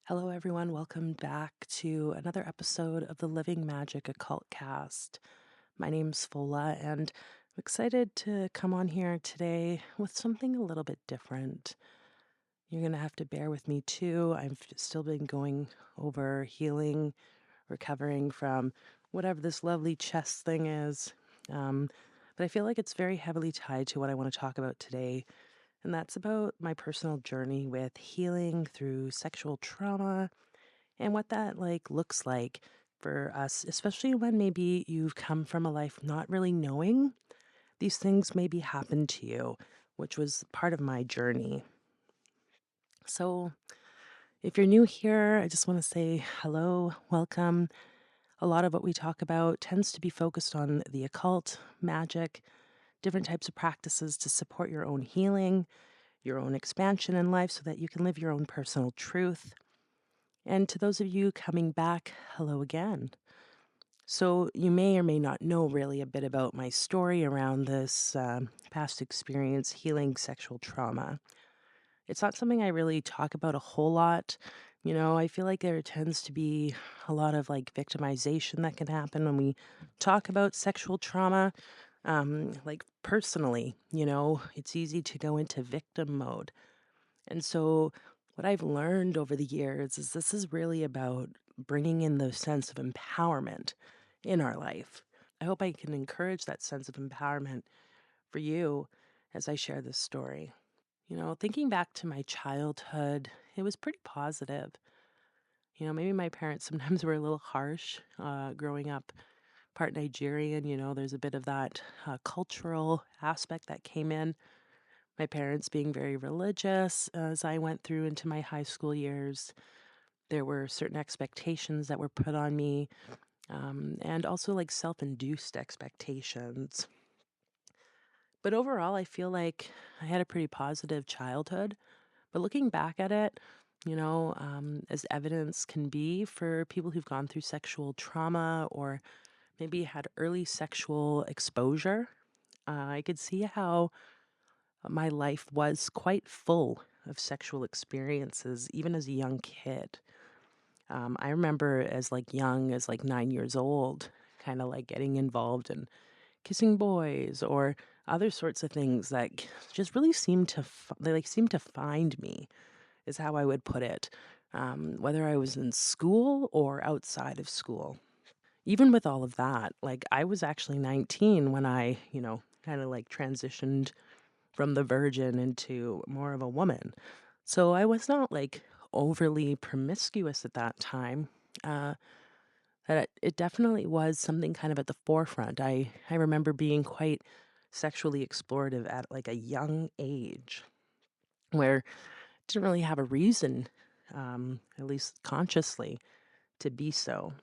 Hello, everyone. Welcome back to another episode of the Living Magick Occult-cast. My name's Fola, and I'm excited to come on here today with something a little bit different. You're going to have to bear with me too. I've still been going over healing, recovering from whatever this lovely chest thing is. But I feel like it's very heavily tied to what I want to talk about today. And that's about my personal journey with healing through sexual trauma and what that looks like for us, especially when maybe you've come from a life not really knowing these things maybe happened to you, which was part of my journey. So, if you're new here, I just want to say hello, welcome. A lot of what we talk about tends to be focused on the occult, magic, different types of practices to support your own healing, your own expansion in life so that you can live your own personal truth. And to those of you coming back, hello again. So, you may or may not know really a bit about my story around this past experience healing sexual trauma. It's not something I really talk about a whole lot. I feel like there tends to be a lot of victimization that can happen when we talk about sexual trauma. Personally, it's easy to go into victim mode. And so, what I've learned over the years is this is really about bringing in the sense of empowerment in our life. I hope I can encourage that sense of empowerment for you as I share this story. Thinking back to my childhood, it was pretty positive. Maybe my parents sometimes were a little harsh growing up, part Nigerian. There's a bit of that cultural aspect that came in. My parents being very religious as I went through into my high school years. There were certain expectations that were put on me, and also self induced expectations. But overall, I feel like I had a pretty positive childhood. But looking back at it, as evidence can be for people who've gone through sexual trauma or maybe had early sexual exposure, I could see how my life was quite full of sexual experiences, even as a young kid. I remember as young as 9 years old, kind of getting involved in kissing boys or other sorts of things that just really seemed to they seemed to find me, is how I would put it. Whether I was in school or outside of school. Even with all of that, I was actually 19 when I, kind of transitioned from the virgin into more of a woman. So I was not overly promiscuous at that time. Uh, that it definitely was something kind of at the forefront. I remember being quite sexually explorative at a young age, where I didn't really have a reason, at least consciously, to be so.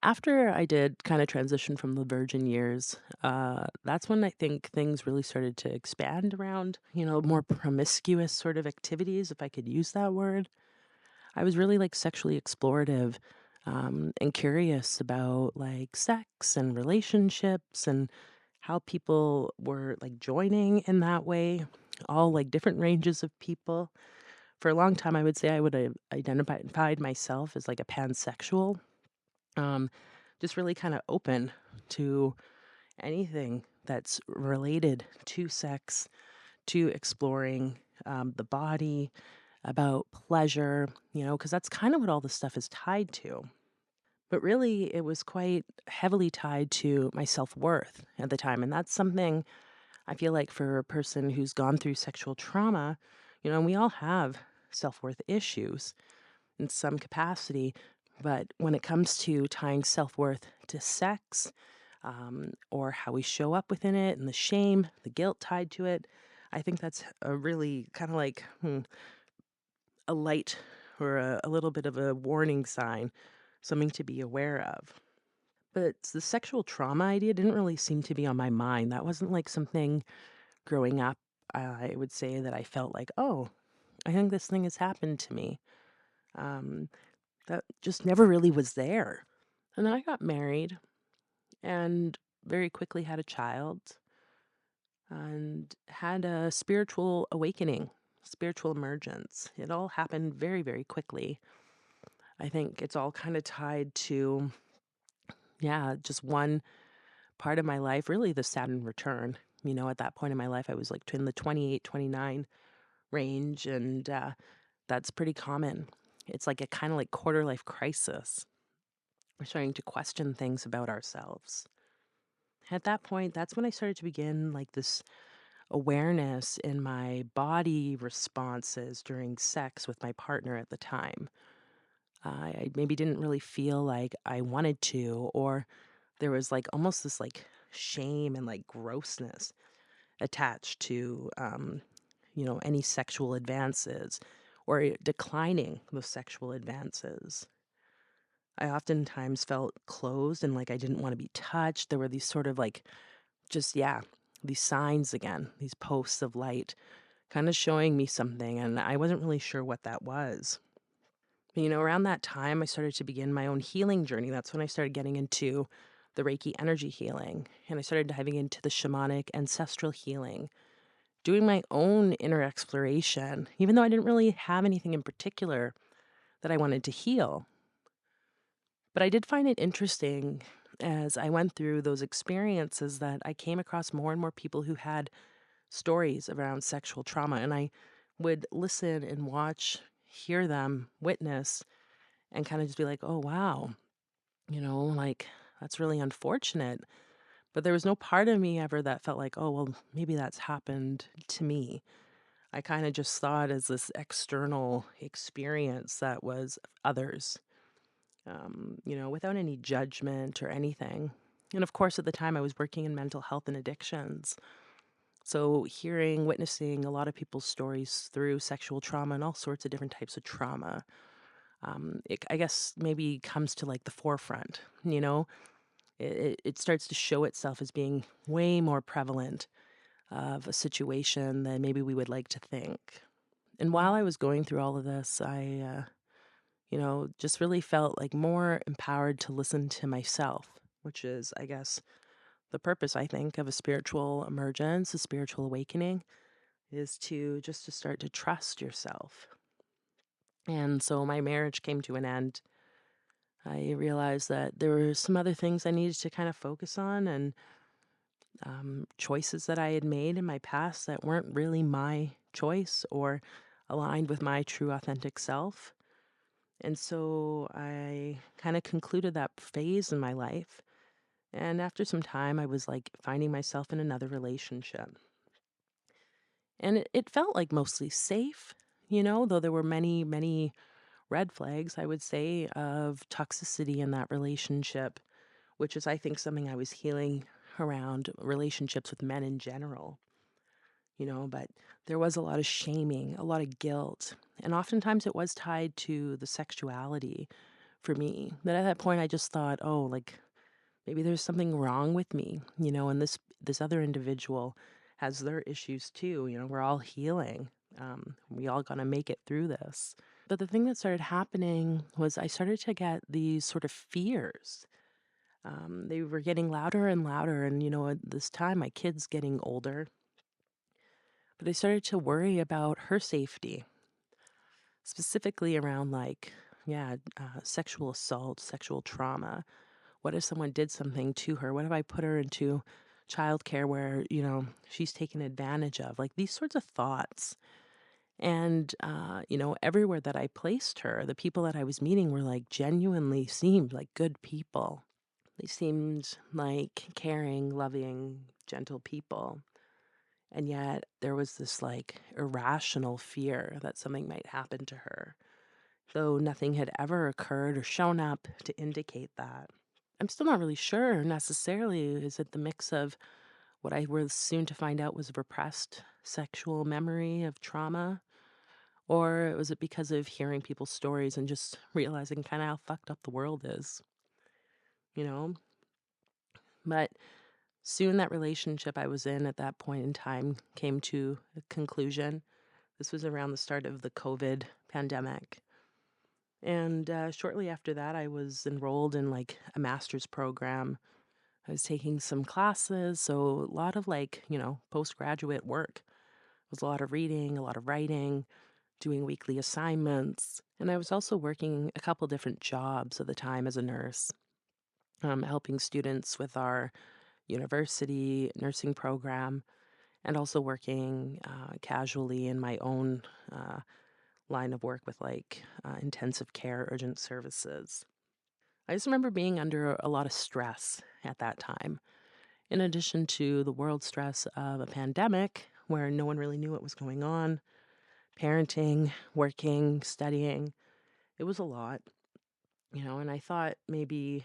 After I did kind of transition from the virgin years, that's when I think things really started to expand around, more promiscuous sort of activities, if I could use that word. I was really sexually explorative, and curious about sex and relationships and how people were joining in that way, all different ranges of people. For a long time, I would say I would have identified myself as a pansexual, um, just really kind of open to anything that's related to sex, to exploring the body, about pleasure, because that's kind of what all this stuff is tied to. But really, it was quite heavily tied to my self worth at the time. And that's something I feel like for a person who's gone through sexual trauma, and we all have self worth issues in some capacity. But when it comes to tying self worth to sex, or how we show up within it and the shame, the guilt tied to it, I think that's a really kind of a light or a little bit of a warning sign, something to be aware of. But the sexual trauma idea didn't really seem to be on my mind. That wasn't something growing up. I would say that I felt oh, I think this thing has happened to me. Um, that just never really was there. And then I got married and very quickly had a child and had a spiritual awakening, spiritual emergence. It all happened very, very quickly. I think it's all kind of tied to, yeah, just one part of my life, really the Saturn return. At that point in my life, I was like in the 28, 29 range, and that's pretty common. It's like a kind of like quarter life crisis. We're starting to question things about ourselves. At that point, that's when I started to begin like this awareness in my body responses during sex with my partner at the time. I maybe didn't really feel like I wanted to, or there was like almost this like shame and like grossness attached to, any sexual advances or declining those sexual advances. I oftentimes felt closed and like I didn't want to be touched. There were these sort of like, just, yeah, these signs again, these posts of light kind of showing me something. And I wasn't really sure what that was. Around that time, I started to begin my own healing journey. That's when I started getting into the Reiki energy healing. And I started diving into the shamanic ancestral healing, doing my own inner exploration, even though I didn't really have anything in particular that I wanted to heal. But I did find it interesting as I went through those experiences that I came across more and more people who had stories around sexual trauma. And I would listen and watch, hear them, witness, and kind of just be like, oh, wow, like that's really unfortunate. But there was no part of me ever that felt like, oh, well, maybe that's happened to me. I kind of just saw it as this external experience that was others, without any judgment or anything. And of course, at the time, I was working in mental health and addictions. So, hearing, witnessing a lot of people's stories through sexual trauma and all sorts of different types of trauma, I guess maybe comes to like the forefront, it starts to show itself as being way more prevalent of a situation than maybe we would like to think. And while I was going through all of this, I, just really felt like more empowered to listen to myself, which is, I guess, the purpose, I think, of a spiritual emergence, a spiritual awakening, is to just to start to trust yourself. And so my marriage came to an end. I realized that there were some other things I needed to kind of focus on, and choices that I had made in my past that weren't really my choice or aligned with my true authentic self. And so I kind of concluded that phase in my life. And after some time, I was like finding myself in another relationship. And it felt like mostly safe, though there were many, many red flags, I would say, of toxicity in that relationship, which is, I think, something I was healing around relationships with men in general. But there was a lot of shaming, a lot of guilt. And oftentimes it was tied to the sexuality for me. That at that point I just thought, oh, like maybe there's something wrong with me, and this other individual has their issues too. We're all healing. We all gonna make it through this. But the thing that started happening was I started to get these sort of fears. They were getting louder and louder. And, at this time, my kid's getting older. But I started to worry about her safety, specifically around like, yeah, sexual assault, sexual trauma. What if someone did something to her? What if I put her into childcare where, she's taken advantage of? Like these sorts of thoughts. And, everywhere that I placed her, the people that I was meeting were like genuinely seemed like good people. They seemed like caring, loving, gentle people. And yet there was this like irrational fear that something might happen to her, though nothing had ever occurred or shown up to indicate that. I'm still not really sure necessarily. Is it the mix of what I was soon to find out was repressed sexual memory of trauma? Or was it because of hearing people's stories and just realizing kind of how fucked up the world is, you know? But soon that relationship I was in at that point in time came to a conclusion. This was around the start of the COVID pandemic. And shortly after that, I was enrolled in like a master's program. I was taking some classes. So a lot of like, postgraduate work. It was a lot of reading, a lot of writing, doing weekly assignments. And I was also working a couple different jobs at the time as a nurse, helping students with our university nursing program, and also working casually in my own uh, line of work with intensive care urgent services. I just remember being under a lot of stress at that time. In addition to the world stress of a pandemic where no one really knew what was going on, parenting, working, studying, it was a lot, and I thought maybe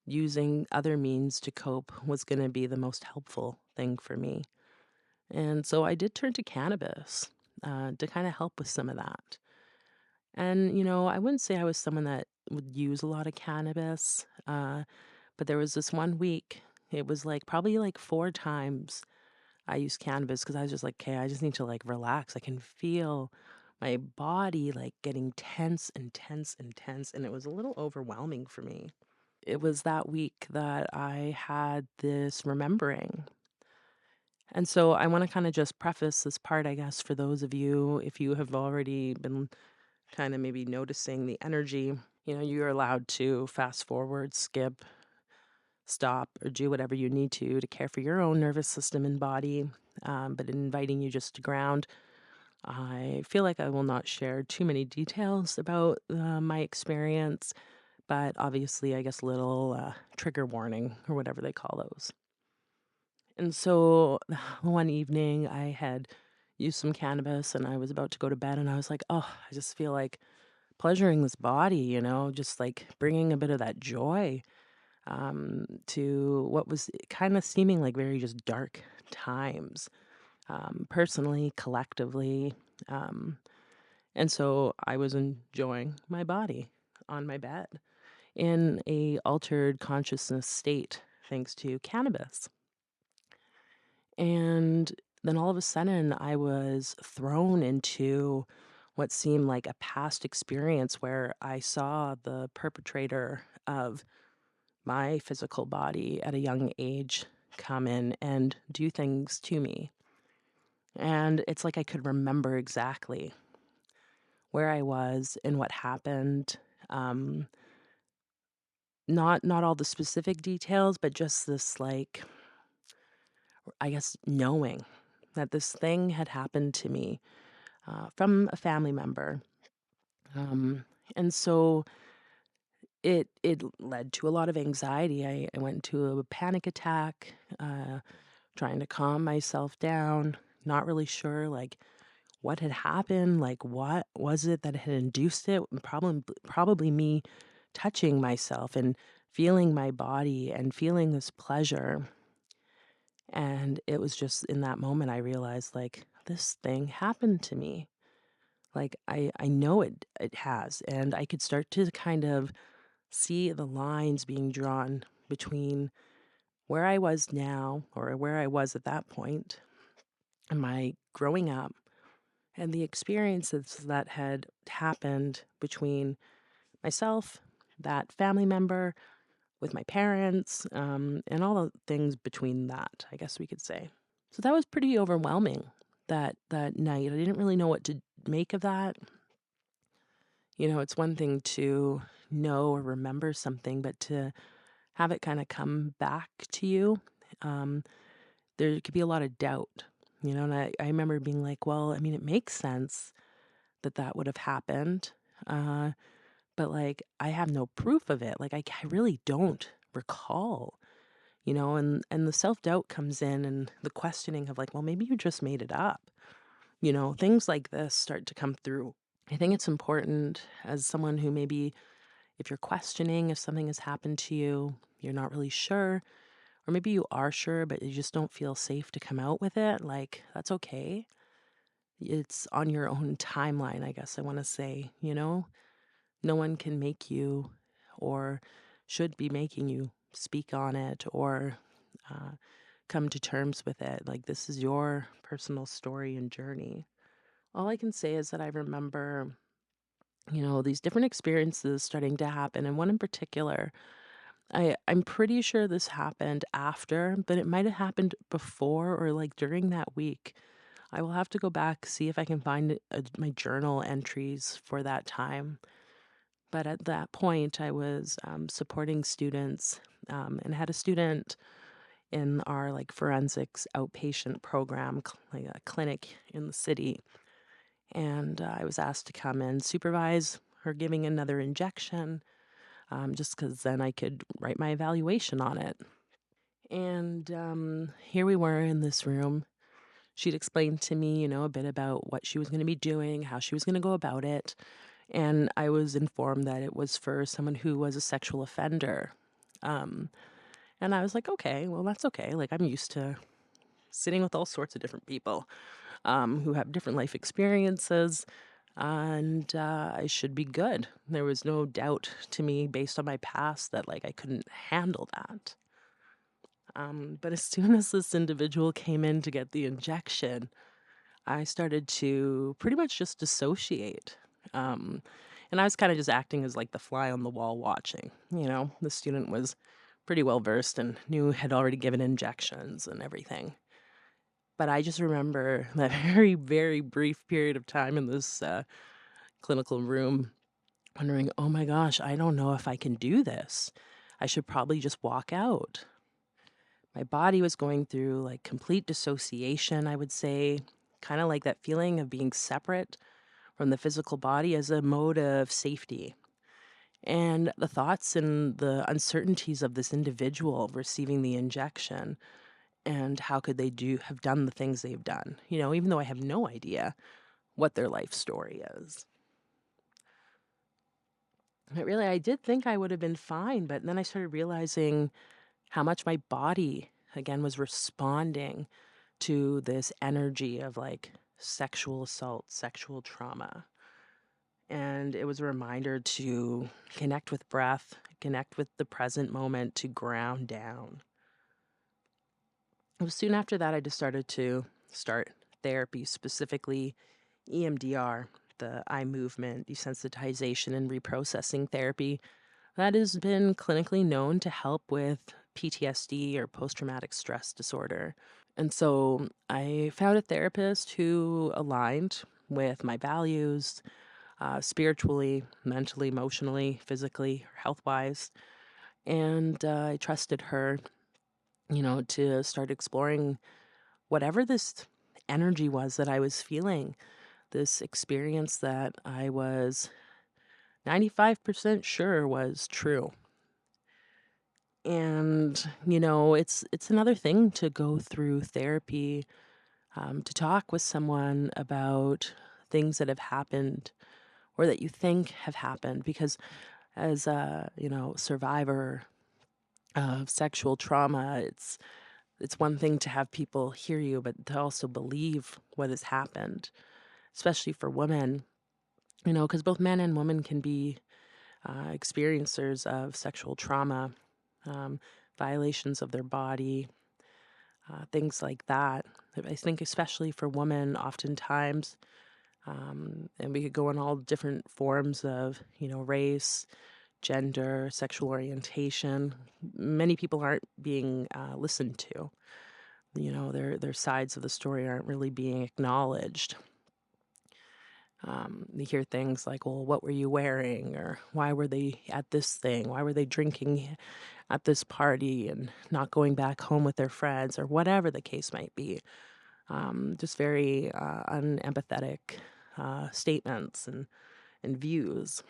using other means to cope was going to be the most helpful thing for me. And so I did turn to cannabis to kind of help with some of that. And, I wouldn't say I was someone that would use a lot of cannabis, but there was this one week, it was probably 4 times I used cannabis because I was just like, okay, I just need to relax. I can feel my body getting tense and tense and tense. And it was a little overwhelming for me. It was that week that I had this remembering. And so I want to kind of just preface this part, I guess, for those of you, if you have already been kind of maybe noticing the energy, you're allowed to fast forward, skip, stop, or do whatever you need to care for your own nervous system and body. But in inviting you just to ground, I feel like I will not share too many details about my experience, but obviously, I guess, little trigger warning or whatever they call those. And so one evening, I had used some cannabis and I was about to go to bed, and I was like, oh, I just feel like pleasuring this body, just bringing a bit of that joy to what was kind of seeming like very just dark times, personally, collectively. Um, and so I was enjoying my body on my bed in a altered consciousness state thanks to cannabis. And then all of a sudden, I was thrown into what seemed like a past experience where I saw the perpetrator of my physical body at a young age come in and do things to me. And it's like I could remember exactly where I was and what happened. Um, not all the specific details, but just this I guess knowing that this thing had happened to me from a family member. Um, and so it led to a lot of anxiety. I went into a panic attack, trying to calm myself down, not really sure what had happened, what was it that had induced it. Probably me touching myself and feeling my body and feeling this pleasure. And it was just in that moment I realized this thing happened to me. I know it has, and I could start to kind of see the lines being drawn between where I was now or where I was at that point and my growing up and the experiences that had happened between myself, that family member, with my parents, and all the things between that, I guess we could say. So that was pretty overwhelming that night. I didn't really know what to make of that. It's one thing to know or remember something, but to have it kind of come back to you, um, there could be a lot of doubt, and I remember being like, well, I mean, it makes sense that that would have happened, uh, but I have no proof of it. I really don't recall, and the self doubt comes in and the questioning of well, maybe you just made it up. Things like this start to come through. I think it's important as someone who maybe if you're questioning if something has happened to you, you're not really sure, or maybe you are sure, but you just don't feel safe to come out with it, that's okay. It's on your own timeline, I guess I want to say, no one can make you or should be making you speak on it or uh, come to terms with it. This is your personal story and journey. All I can say is that I remember, these different experiences starting to happen. And one in particular, I'm pretty sure this happened after, but it might have happened before or during that week. I will have to go back, see if I can find my journal entries for that time. But at that point, I was supporting students and had a student in our like forensics outpatient program, like a clinic in the city. And I was asked to come and supervise her giving another injection, just because then I could write my evaluation on it. And here we were in this room. She'd explained to me, a bit about what she was going to be doing, how she was going to go about it. And I was informed that it was for someone who was a sexual offender. Um, and I was like, okay, well, that's okay. Like, I'm used to sitting with all sorts of different people who have different life experiences, and I should be good. There was no doubt to me based on my past that, like, I couldn't handle that. But as soon as this individual came in to get the injection, I started to pretty much just dissociate. Um, and I was kind of just acting as like the fly on the wall watching. The student was pretty well versed and knew had already given injections and everything. But I just remember that very, very brief period of time in this clinical room wondering, oh my gosh, I don't know if I can do this. I should probably just walk out. My body was going through like complete dissociation, I would say, kind of like that feeling of being separate from the physical body as a mode of safety. And the thoughts and the uncertainties of this individual receiving the injection and how could they have done the things they've done, even though I have no idea what their life story is. But really, I did think I would have been fine, but then I started realizing how much my body, again, was responding to this energy of like sexual assault, sexual trauma. And it was a reminder to connect with breath, connect with the present moment, to ground down. It was soon after that I just started to start therapy, specifically EMDR, the eye movement desensitization and reprocessing therapy that has been clinically known to help with PTSD or post traumatic stress disorder. And so I found a therapist who aligned with my values, spiritually, mentally, emotionally, physically, health wise. And I trusted her, to start exploring whatever this energy was that I was feeling, this experience that I was 95% sure was true. And, it's another thing to go through therapy, to talk with someone about things that have happened or that you think have happened. Because as a, survivor of sexual trauma, it's one thing to have people hear you, but to also believe what has happened, especially for women, because both men and women can be experiencers of sexual trauma, um, violations of their body, things like that. I think, especially for women, oftentimes, and we could go in all different forms of, race, gender, sexual orientation. Many people aren't being listened to. Their sides of the story aren't really being acknowledged. You hear things like, well, what were you wearing? Or why were they at this thing? Why were they drinking at this party and not going back home with their friends? Or whatever the case might be. Just very unempathetic statements and views.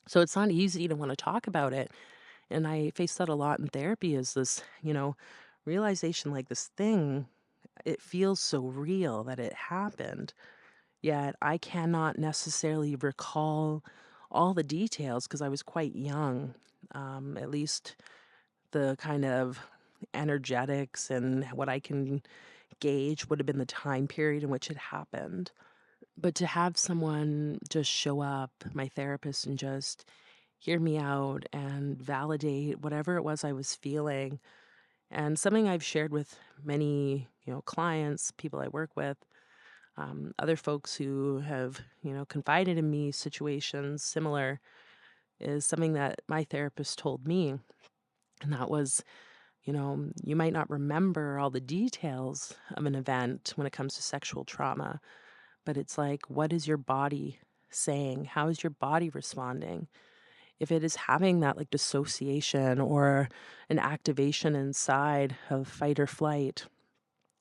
So it's not easy to want to talk about it. And I face that a lot in therapy is this, realization like this thing, it feels so real that it happened. Yet I cannot necessarily recall all the details because I was quite young. At least the kind of energetics and what I can gauge would have been the time period in which it happened. But to have someone just show up, my therapist, and just hear me out and validate whatever it was I was feeling, and something I've shared with many, clients, people I work with, other folks who have, confided in me situations similar, is something that my therapist told me. And that was, You might not remember all the details of an event when it comes to sexual trauma, but it's like, what is your body saying? How is your body responding? If it is having that like dissociation or an activation inside of fight or flight,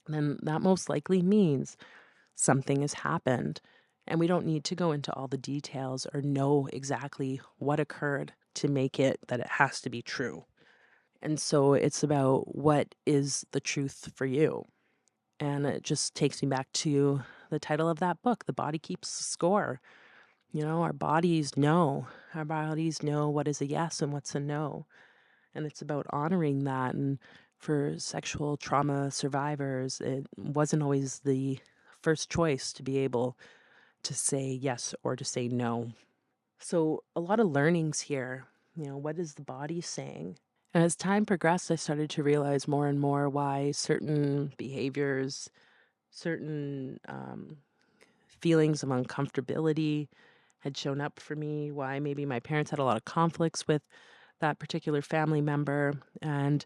then that most likely means something has happened. And we don't need to go into all the details or know exactly what occurred to make it that it has to be true. And so it's about what is the truth for you. And it just takes me back to the title of that book, The Body Keeps Score. Our bodies know. Our bodies know what is a yes and what's a no. And it's about honoring that. And for sexual trauma survivors, it wasn't always the first choice to be able to say yes or to say no. So, a lot of learnings here. What is the body saying? And as time progressed, I started to realize more and more why certain behaviors, certain feelings of uncomfortability had shown up for me, why maybe my parents had a lot of conflicts with that particular family member. And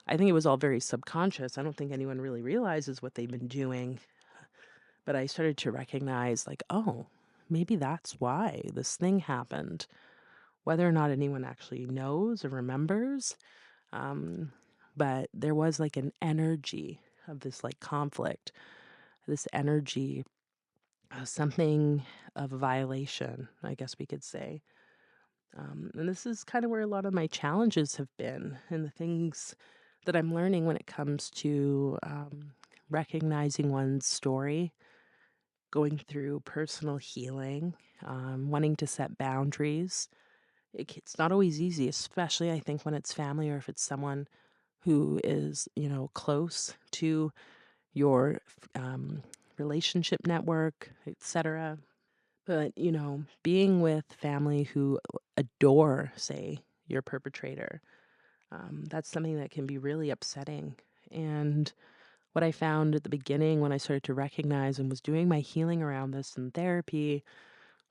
I think it was all very subconscious. I don't think anyone really realizes what they've been doing. But I started to recognize, like, oh, maybe that's why this thing happened. Whether or not anyone actually knows or remembers, but there was like an energy of this like conflict, this energy of something of a violation, I guess we could say. And this is kind of where a lot of my challenges have been and the things that I'm learning when it comes to recognizing one's story, going through personal healing, wanting to set boundaries. It's not always easy, especially I think when it's family or if it's someone who is, close to your relationship network, etc. But, being with family who adore, say, your perpetrator, that's something that can be really upsetting. And what I found at the beginning when I started to recognize and was doing my healing around this in therapy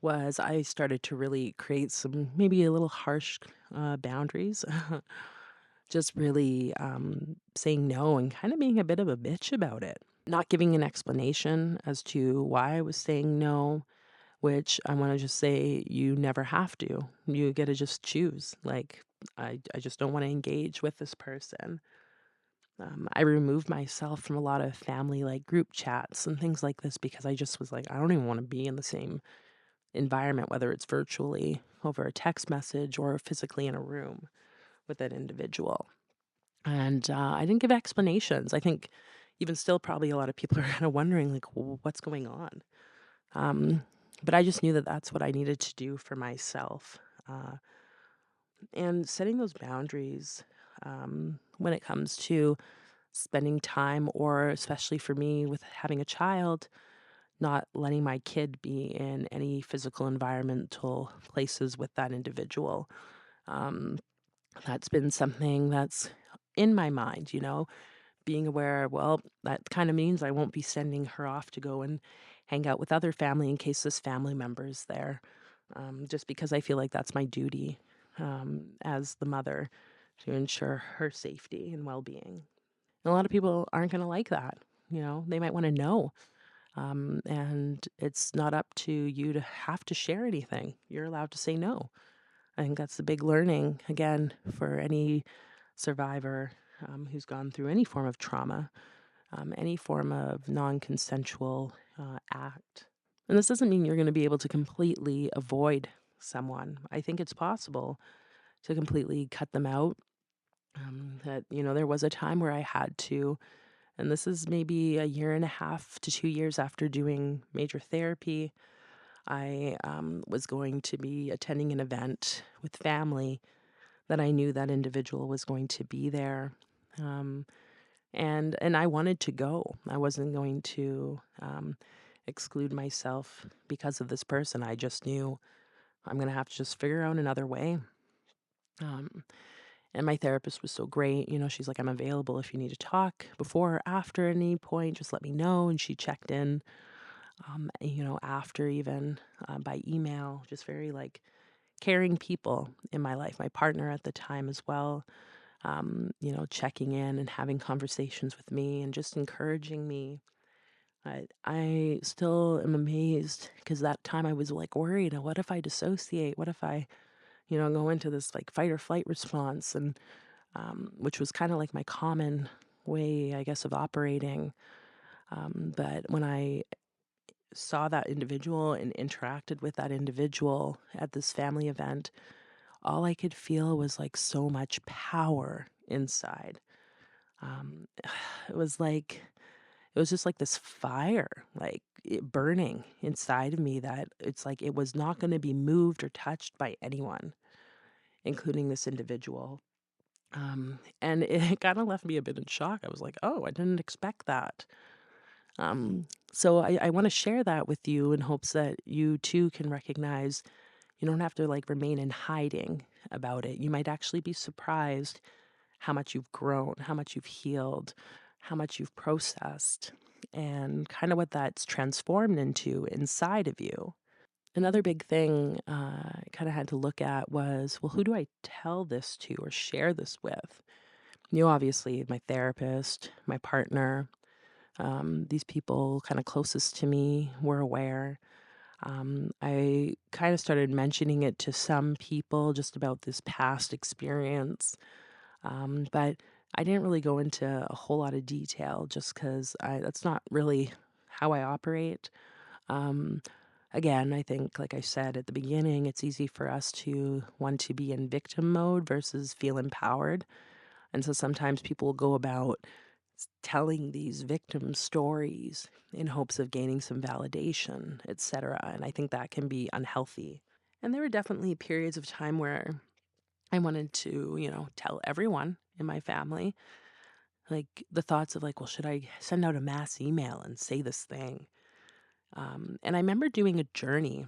was I started to really create some maybe a little harsh boundaries. Just really saying no and kind of being a bit of a bitch about it. Not giving an explanation as to why I was saying no, which I want to just say you never have to. You get to just choose. Like, I just don't want to engage with this person. I removed myself from a lot of family like group chats and things like this because I just was like, I don't even want to be in the same environment, whether it's virtually over a text message or physically in a room with that individual. And I didn't give explanations. I think even still, probably a lot of people are kind of wondering, like, what's going on? But I just knew that that's what I needed to do for myself. Uh, and setting those boundaries when it comes to spending time, or especially for me with having a child, not letting my kid be in any physical environmental places with that individual. Um, that's been something that's in my mind, being aware, well, that kind of means I won't be sending her off to go and hang out with other family in case this family member is there, just because I feel like that's my duty as the mother to ensure her safety and well being. A lot of people aren't going to like that. They might want to know. And it's not up to you to have to share anything. You're allowed to say no. I think that's the big learning, again, for any survivor who's gone through any form of trauma, any form of non consensual act. And this doesn't mean you're going to be able to completely avoid someone. I think it's possible to completely cut them out. There was a time where I had to, and this is maybe a year and a half to 2 years after doing major therapy. I was going to be attending an event with family that I knew that individual was going to be there. Um, and I wanted to go. I wasn't going to exclude myself because of this person. I just knew I'm going to have to just figure out another way. Um, and my therapist was so great. She's like, I'm available if you need to talk before or after any point, just let me know. And she checked in, after even by email, just very like caring people in my life, my partner at the time as well. checking in and having conversations with me and just encouraging me. I still am amazed because that time I was like worried, what if I dissociate? What if I, go into this like fight or flight response? And which was kind of like my common way, I guess, of operating. But when I saw that individual and interacted with that individual at this family event, all I could feel was like so much power inside. Um, it was like, it was just like this fire, like burning inside of me that it's like it was not going to be moved or touched by anyone, including this individual. And it kind of left me a bit in shock. I was like, oh, I didn't expect that. So I want to share that with you in hopes that you too can recognize you don't have to like remain in hiding about it. You might actually be surprised how much you've grown, how much you've healed, how much you've processed, and kind of what that's transformed into inside of you. Another big thing I kind of had to look at was, well, who do I tell this to or share this with? Obviously, my therapist, my partner, these people kind of closest to me were aware. I kind of started mentioning it to some people just about this past experience, but I didn't really go into a whole lot of detail just because that's not really how I operate. Um, Again, I think, like I said at the beginning, it's easy for us to want to be in victim mode versus feel empowered. And so sometimes people will go about telling these victim stories in hopes of gaining some validation, etc. And I think that can be unhealthy. And there were definitely periods of time where I wanted to, tell everyone in my family, like the thoughts of like, well, should I send out a mass email and say this thing? And I remember doing a journey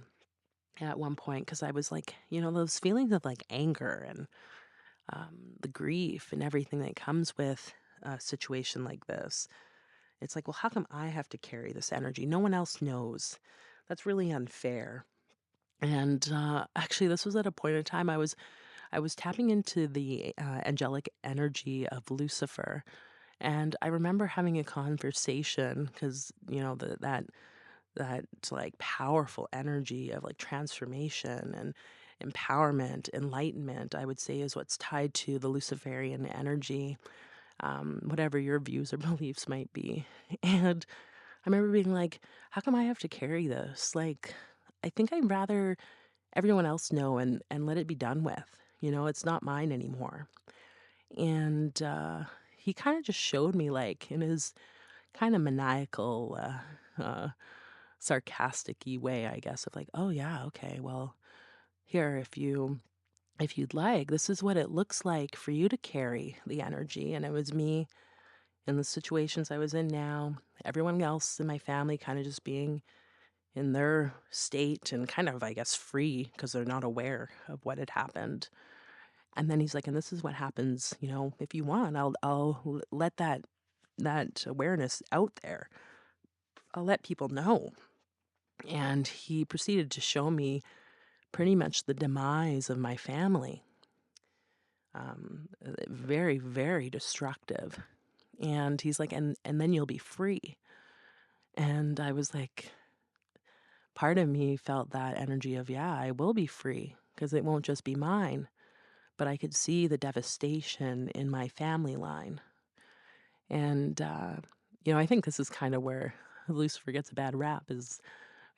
at one point because I was like, those feelings of like anger and the grief and everything that comes with a situation like this. It's like, well, how come I have to carry this energy? No one else knows. That's really unfair. And actually, this was at a point in time I was tapping into the angelic energy of Lucifer, and I remember having a conversation because that like powerful energy of like transformation and empowerment, enlightenment, I would say is what's tied to the Luciferian energy, whatever your views or beliefs might be. And I remember being like, how come I have to carry this? Like, I think I'd rather everyone else know and let it be done with. It's not mine anymore. And he kind of just showed me, like, in his kind of maniacal, sarcastic y way, I guess, of like, oh yeah, okay, well, here, if you'd like, this is what it looks like for you to carry the energy. And it was me in the situations I was in now, everyone else in my family kind of just being in their state and kind of, I guess, free because they're not aware of what had happened. And then he's like, and this is what happens, if you want, I'll let that awareness out there. I'll let people know. And he proceeded to show me pretty much the demise of my family. Very, very destructive. And he's like, and then you'll be free. And I was like, part of me felt that energy of, yeah, I will be free because it won't just be mine. But I could see the devastation in my family line. And, I think this is kind of where Lucifer gets a bad rap is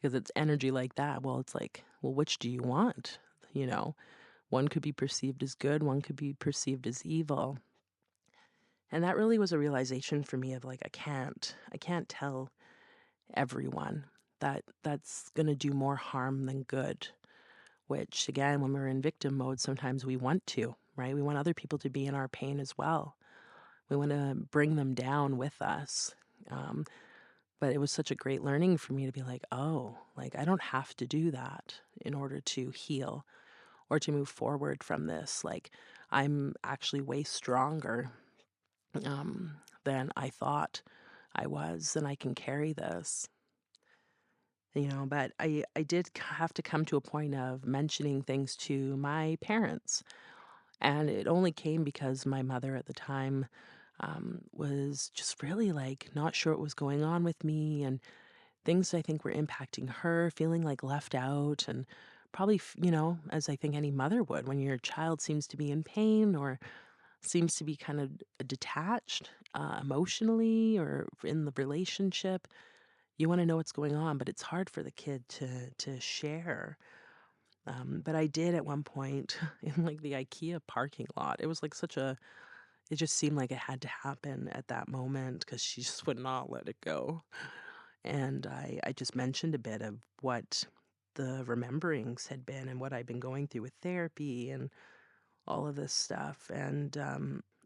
because it's energy like that. Well, it's like, well, which do you want? You know, one could be perceived as good, one could be perceived as evil. And that really was a realization for me of like, I can't tell everyone that that's going to do more harm than good, which again, when we're in victim mode, sometimes we want to, right? We want other people to be in our pain as well. We want to bring them down with us. Um, but it was such a great learning for me to be like, oh, like I don't have to do that in order to heal or to move forward from this. Like I'm actually way stronger than I thought I was, and I can carry this. But I did have to come to a point of mentioning things to my parents. And it only came because my mother at the time was just really like not sure what was going on with me, and things I think were impacting her, feeling like left out, and probably, as I think any mother would, when your child seems to be in pain or seems to be kind of detached emotionally or in the relationship. You want to know what's going on, but it's hard for the kid to share. But I did at one point in like the IKEA parking lot. It was like such a. It just seemed like it had to happen at that moment because she just would not let it go. And I just mentioned a bit of what the rememberings had been and what I'd been going through with therapy and all of this stuff. And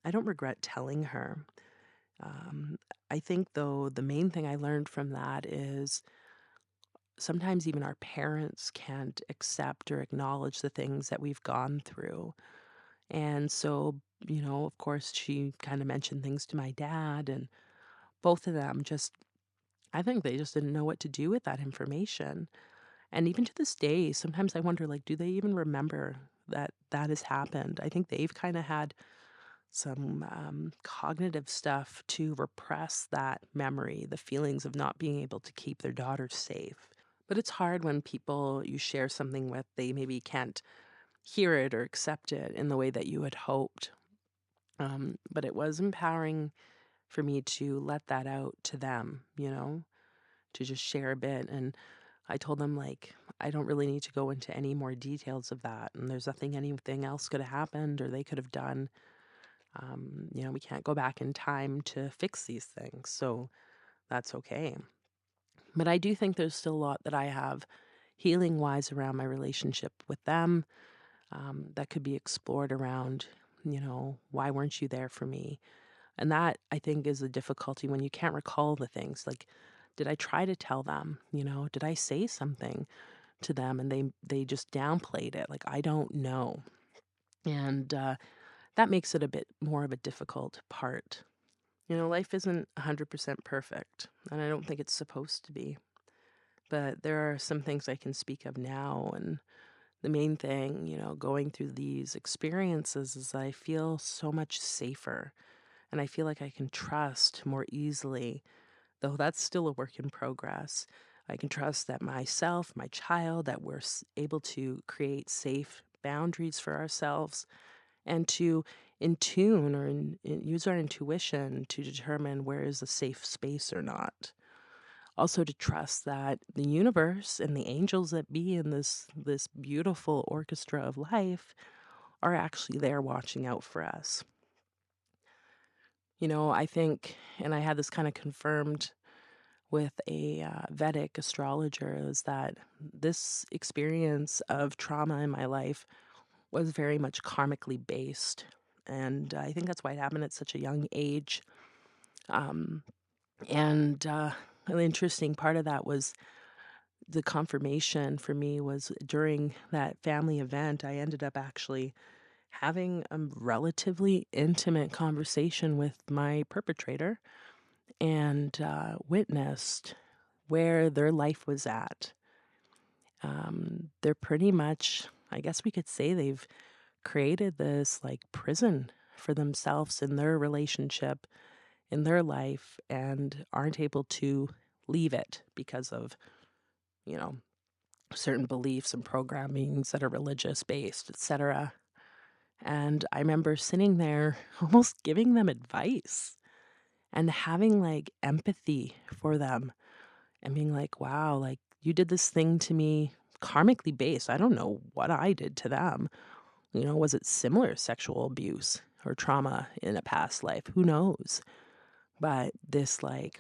I don't regret telling her. Um, I think, though, the main thing I learned from that is sometimes even our parents can't accept or acknowledge the things that we've gone through. And so, of course, she kind of mentioned things to my dad, and both of them just, I think they just didn't know what to do with that information. And even to this day, sometimes I wonder, like, do they even remember that that has happened? I think they've kind of had some cognitive stuff to repress that memory, the feelings of not being able to keep their daughter safe. But it's hard when people you share something with, they maybe can't hear it or accept it in the way that you had hoped. But it was empowering for me to let that out to them, to just share a bit. And I told them, like, I don't really need to go into any more details of that. And there's nothing, anything else could have happened or they could have done. We can't go back in time to fix these things. So that's okay. But I do think there's still a lot that I have healing wise around my relationship with them that could be explored around, why weren't you there for me? And that I think is a difficulty when you can't recall the things. Like, did I try to tell them? Did I say something to them and they just downplayed it? Like, I don't know. And that makes it a bit more of a difficult part. Life isn't 100% perfect, and I don't think it's supposed to be. But there are some things I can speak of now. And the main thing, going through these experiences is I feel so much safer and I feel like I can trust more easily, though that's still a work in progress. I can trust that myself, my child, that we're able to create safe boundaries for ourselves and to in tune or use our intuition to determine where is a safe space or not. Also to trust that the universe and the angels that be in this beautiful orchestra of life are actually there watching out for us. I think, and I had this kind of confirmed with a Vedic astrologer, is that this experience of trauma in my life was very much karmically based. And I think that's why it happened at such a young age. Um, and an interesting part of that was the confirmation for me was during that family event, I ended up actually having a relatively intimate conversation with my perpetrator and witnessed where their life was at. They're pretty much, I guess we could say, they've created this like prison for themselves in their relationship, in their life, and aren't able to leave it because of, you know, certain beliefs and programmings that are religious based, etc. And I remember sitting there almost giving them advice and having like empathy for them and being like, wow, like you did this thing to me karmically based. I don't know what I did to them. Was it similar sexual abuse or trauma in a past life? Who knows? But this like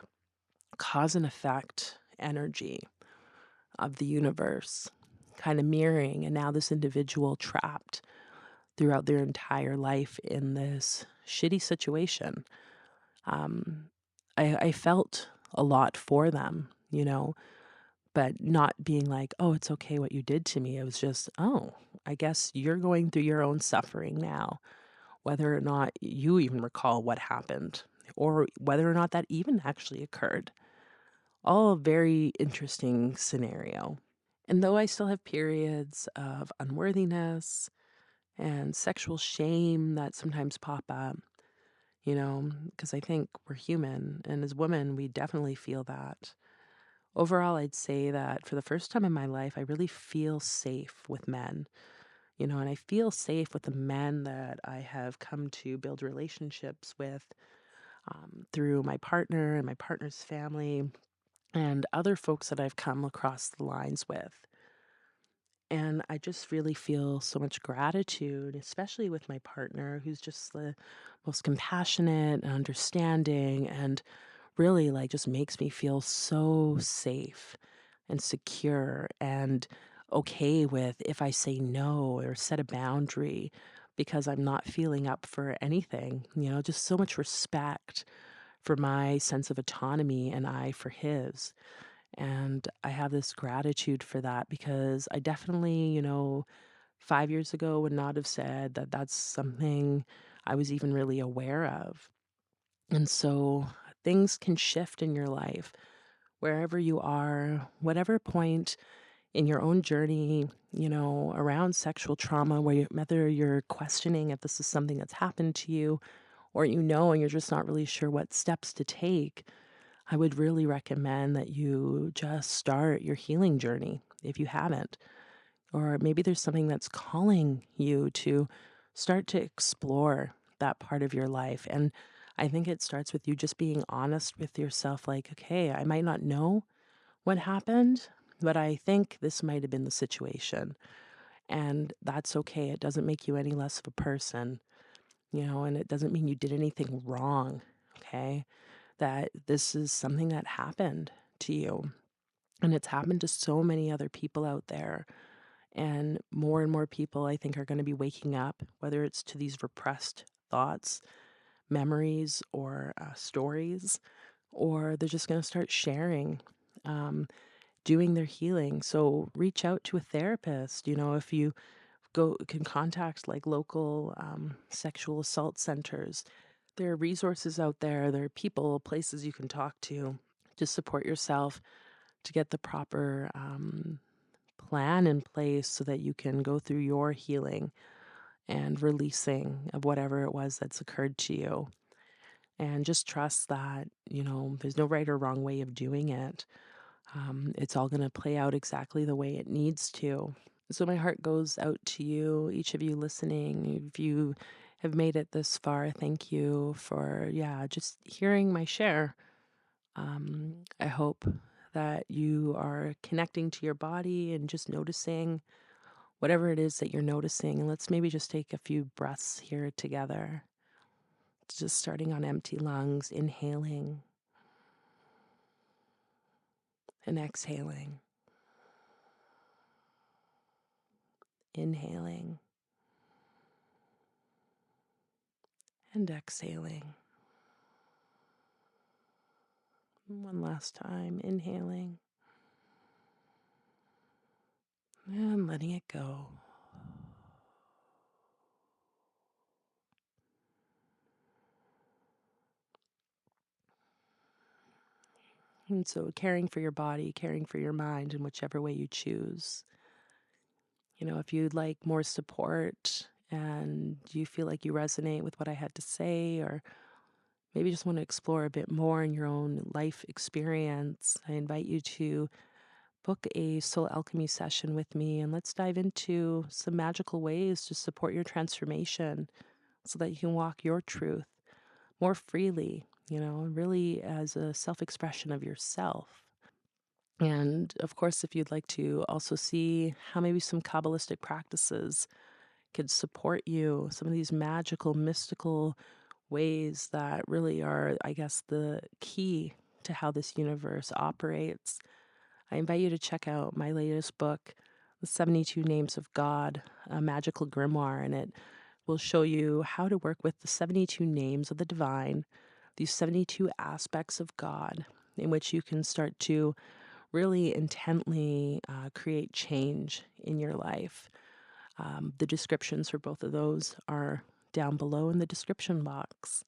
cause and effect energy of the universe kind of mirroring, and now this individual trapped throughout their entire life in this shitty situation. Um, I felt a lot for them, but not being like, oh, it's okay what you did to me. It was just, oh, I guess you're going through your own suffering now, whether or not you even recall what happened or whether or not that even actually occurred. All a very interesting scenario. And though I still have periods of unworthiness and sexual shame that sometimes pop up, because I think we're human. And as women, we definitely feel that. Overall, I'd say that for the first time in my life, I really feel safe with men, and I feel safe with the men that I have come to build relationships with through my partner and my partner's family and other folks that I've come across the lines with. And I just really feel so much gratitude, especially with my partner, who's just the most compassionate and understanding and really like just makes me feel so safe and secure and okay with if I say no or set a boundary because I'm not feeling up for anything, just so much respect for my sense of autonomy and I for his. And I have this gratitude for that because I definitely, 5 years ago would not have said that that's something I was even really aware of. And so things can shift in your life wherever you are, whatever point in your own journey, around sexual trauma, whether you're questioning if this is something that's happened to you or and you're just not really sure what steps to take. I would really recommend that you just start your healing journey if you haven't. Or maybe there's something that's calling you to start to explore that part of your life. And I think it starts with you just being honest with yourself like, okay, I might not know what happened, but I think this might have been the situation. And that's okay. It doesn't make you any less of a person, and it doesn't mean you did anything wrong. Okay. That this is something that happened to you. And it's happened to so many other people out there. And more people, I think, are going to be waking up, whether it's to these repressed thoughts, memories, or stories, or they're just going to start sharing, um, doing their healing. So reach out to a therapist. If you can contact like local sexual assault centers. There are resources out there. There are people, places you can talk to support yourself, to get the proper plan in place so that you can go through your healing and releasing of whatever it was that's occurred to you. And just trust that, there's no right or wrong way of doing it. It's all going to play out exactly the way it needs to. So my heart goes out to you, each of you listening. If you have made it this far, thank you for, just hearing my share. I hope that you are connecting to your body and just noticing whatever it is that you're noticing. And let's maybe just take a few breaths here together. Just starting on empty lungs, inhaling and exhaling, inhaling and exhaling. One last time, inhaling and letting it go. And so caring for your body, caring for your mind in whichever way you choose. If you'd like more support and you feel like you resonate with what I had to say, or maybe just want to explore a bit more in your own life experience, I invite you to book a soul alchemy session with me and let's dive into some magical ways to support your transformation so that you can walk your truth more freely, really as a self expression of yourself. And of course, if you'd like to also see how maybe some Kabbalistic practices could support you, some of these magical, mystical ways that really are, I guess, the key to how this universe operates, I invite you to check out my latest book, The 72 Names of God, a magical grimoire, and it will show you how to work with the 72 names of the divine, these 72 aspects of God, in which you can start to really intently create change in your life. The descriptions for both of those are down below in the description box.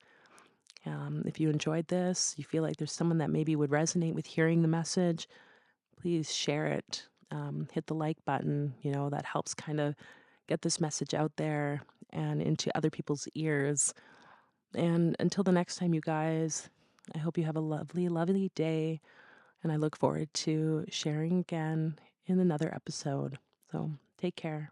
If you enjoyed this, you feel like there's someone that maybe would resonate with hearing the message, please share it. Hit the like button. That helps kind of get this message out there and into other people's ears. And until the next time, you guys, I hope you have a lovely, lovely day. And I look forward to sharing again in another episode. So take care.